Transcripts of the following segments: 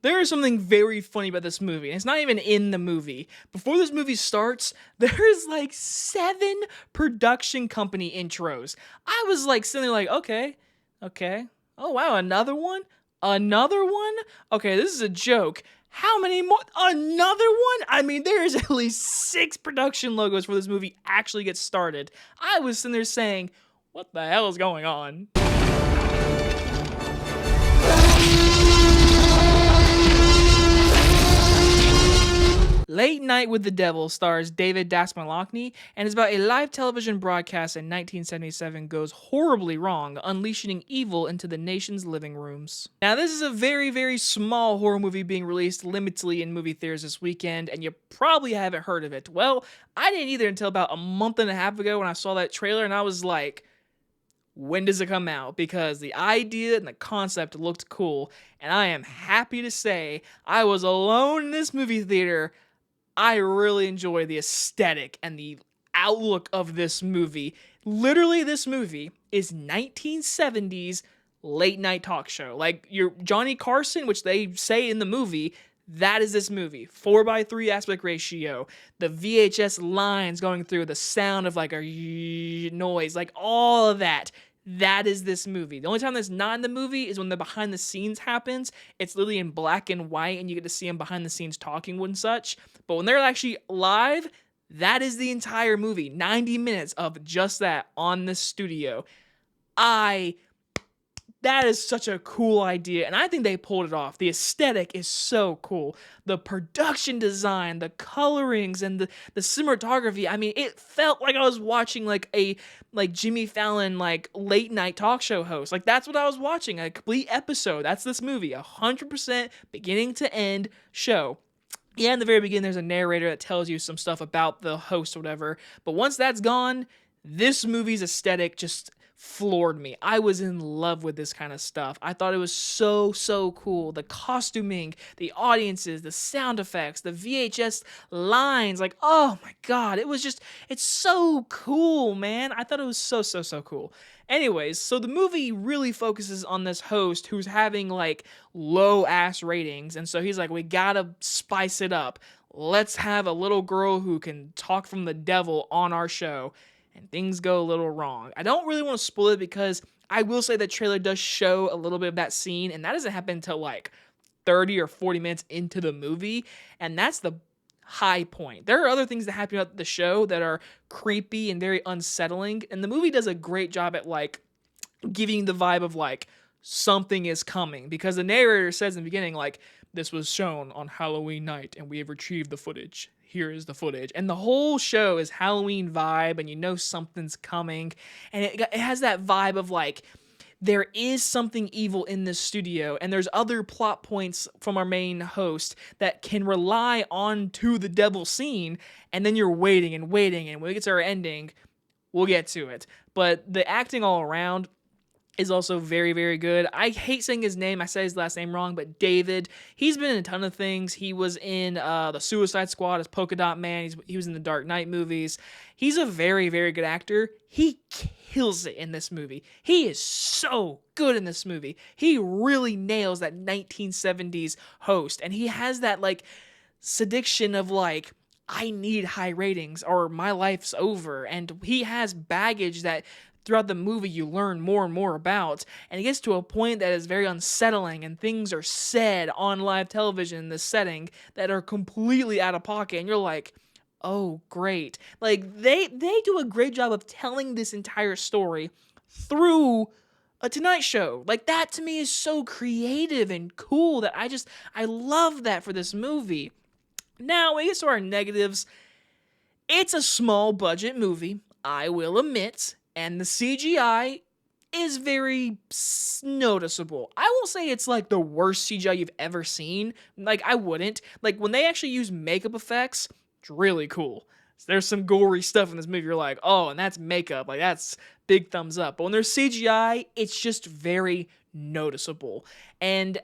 There is something very funny about this movie, and it's not even in the movie. Before this movie starts, there is like 7 production company intros. I was like sitting there like, okay, okay. Oh wow, another one? Another one? Okay, this is a joke. How many more? Another one? I mean, there is at least 6 production logos for this movie actually gets started. I was sitting there saying, what the hell is going on? Late Night with the Devil stars David Dastmalchian and is about a live television broadcast in 1977 goes horribly wrong, unleashing evil into the nation's living rooms. Now, this is a very, very small horror movie being released limitedly in movie theaters this weekend, and you probably haven't heard of it. Well, I didn't either until about a month and a half ago when I saw that trailer, and I was like, when does it come out? Because the idea and the concept looked cool, and I am happy to say I was alone in this movie theater. I really enjoy the aesthetic and the outlook of this movie. Literally, this movie is 1970s late night talk show. Like your Johnny Carson, which they say in the movie, that is this movie. 4:3 aspect ratio, the VHS lines going through, the sound of like a noise, like all of that. That is this movie. The only time that's not in the movie is when the behind the scenes happens. It's literally in black and white, and you get to see them behind the scenes talking and such. But when they're actually live, that is the entire movie. 90 minutes of just that on the studio. That is such a cool idea, and I think they pulled it off. The aesthetic is so cool. The production design, the colorings, and the cinematography. I mean, it felt like I was watching like a Jimmy Fallon like late night talk show host. Like that's what I was watching, a complete episode. That's this movie, 100% beginning to end show. Yeah, in the very beginning, there's a narrator that tells you some stuff about the host or whatever. But once that's gone, this movie's aesthetic just floored me. I was in love with this kind of stuff. I thought it was so, so cool. The costuming, the audiences, the sound effects, the VHS lines. Like, oh my God, it's so cool, man. I thought it was so, so, so cool. Anyways, so the movie really focuses on this host who's having like low ass ratings. And so he's like, we gotta spice it up. Let's have a little girl who can talk from the devil on our show. And things go a little wrong. I don't really want to spoil it because I will say the trailer does show a little bit of that scene, and that doesn't happen until like 30 or 40 minutes into the movie, and that's the high point. There are other things that happen about the show that are creepy and very unsettling, and the movie does a great job at like giving the vibe of like something is coming, because the narrator says in the beginning like, this was shown on Halloween night and we have retrieved the footage. Here is the footage. And the whole show is Halloween vibe, and you know something's coming. And it has that vibe of like, there is something evil in this studio, and there's other plot points from our main host that can rely on to the devil scene, and then you're waiting and waiting, and when it gets to our ending, we'll get to it. But the acting all around is also very, very good. I hate saying his name. I say his last name wrong, but David, he's been in a ton of things. He was in the Suicide Squad as Polka Dot Man. He was in the Dark Knight movies. He's a very, very good actor. He kills it in this movie. He is so good in this movie. He really nails that 1970s host, and he has that like sediction of like, I need high ratings or my life's over. And he has baggage that throughout the movie you learn more and more about, and it gets to a point that is very unsettling, and things are said on live television in this setting that are completely out of pocket, and you're like, oh great. Like they do a great job of telling this entire story through a Tonight Show. Like that to me is so creative and cool that I love that for this movie. Now when it gets to our negatives, it's a small budget movie, I will admit, and the CGI is very noticeable. I won't say it's like the worst CGI you've ever seen. Like, I wouldn't. Like, when they actually use makeup effects, it's really cool. There's some gory stuff in this movie. You're like, oh, and that's makeup. Like, that's big thumbs up. But when there's CGI, it's just very noticeable. And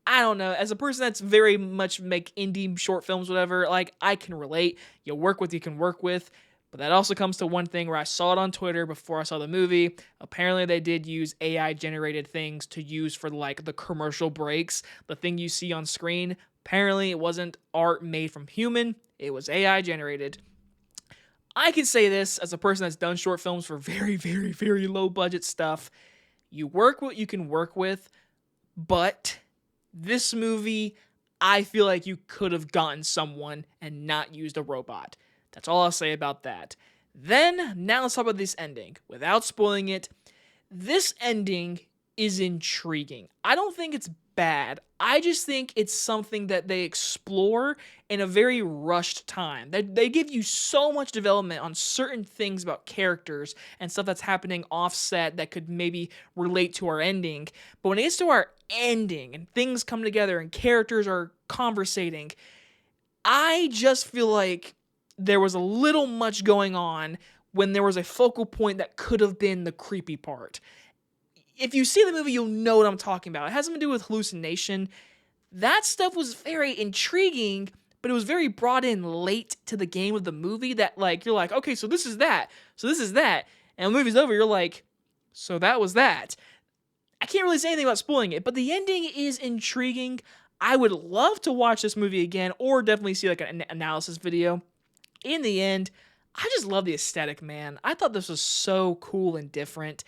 I don't know, as a person that's very much make indie short films, whatever, like, I can relate. You work with you can work with. But that also comes to one thing where I saw it on Twitter before I saw the movie. Apparently they did use AI generated things to use for like the commercial breaks. The thing you see on screen, apparently it wasn't art made from human. It was AI generated. I can say this as a person that's done short films for very, very, very low budget stuff. You work what you can work with, but this movie, I feel like you could have gotten someone and not used a robot. That's all I'll say about that. Then, now let's talk about this ending. Without spoiling it, this ending is intriguing. I don't think it's bad. I just think it's something that they explore in a very rushed time. They give you so much development on certain things about characters and stuff that's happening offset that could maybe relate to our ending. But when it gets to our ending and things come together and characters are conversating, I just feel like there was a little much going on when there was a focal point that could have been the creepy part. If you see the movie, you'll know what I'm talking about. It has something to do with hallucination. That stuff was very intriguing, but it was very brought in late to the game of the movie that, like, you're like, okay, so this is that. So this is that. And the movie's over, you're like, so that was that. I can't really say anything about spoiling it, but the ending is intriguing. I would love to watch this movie again or definitely see like an analysis video. In the end, I just love the aesthetic, man. I thought this was so cool and different.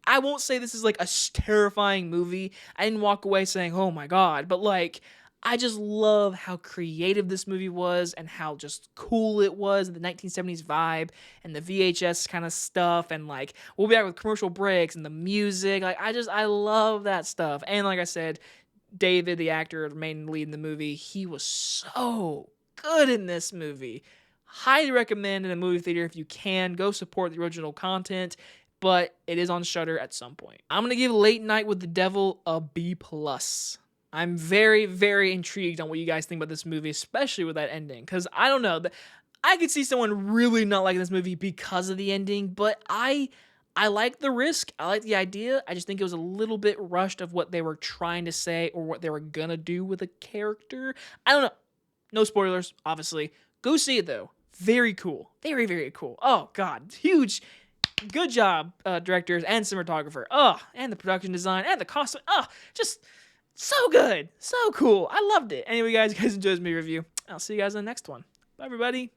I won't say this is like a terrifying movie. I didn't walk away saying, oh my God, but like, I just love how creative this movie was and how just cool it was, the 1970s vibe and the VHS kind of stuff. And like, we'll be back with commercial breaks and the music. Like, I love that stuff. And like I said, David, the actor, the main lead in the movie, he was so good in this movie. Highly recommend in a movie theater if you can. Go support the original content, but it is on Shudder at some point. I'm going to give Late Night with the Devil a B+. I'm very, very intrigued on what you guys think about this movie, especially with that ending, because I don't know. I could see someone really not liking this movie because of the ending, but I like the risk. I like the idea. I just think it was a little bit rushed of what they were trying to say or what they were going to do with a character. I don't know. No spoilers, obviously. Go see it, though. Very cool. Very, very cool. Oh, God. Huge. Good job, directors and cinematographer. Oh, and the production design and the costume. Oh, just so good. So cool. I loved it. Anyway, guys enjoyed this movie review. I'll see you guys in the next one. Bye, everybody.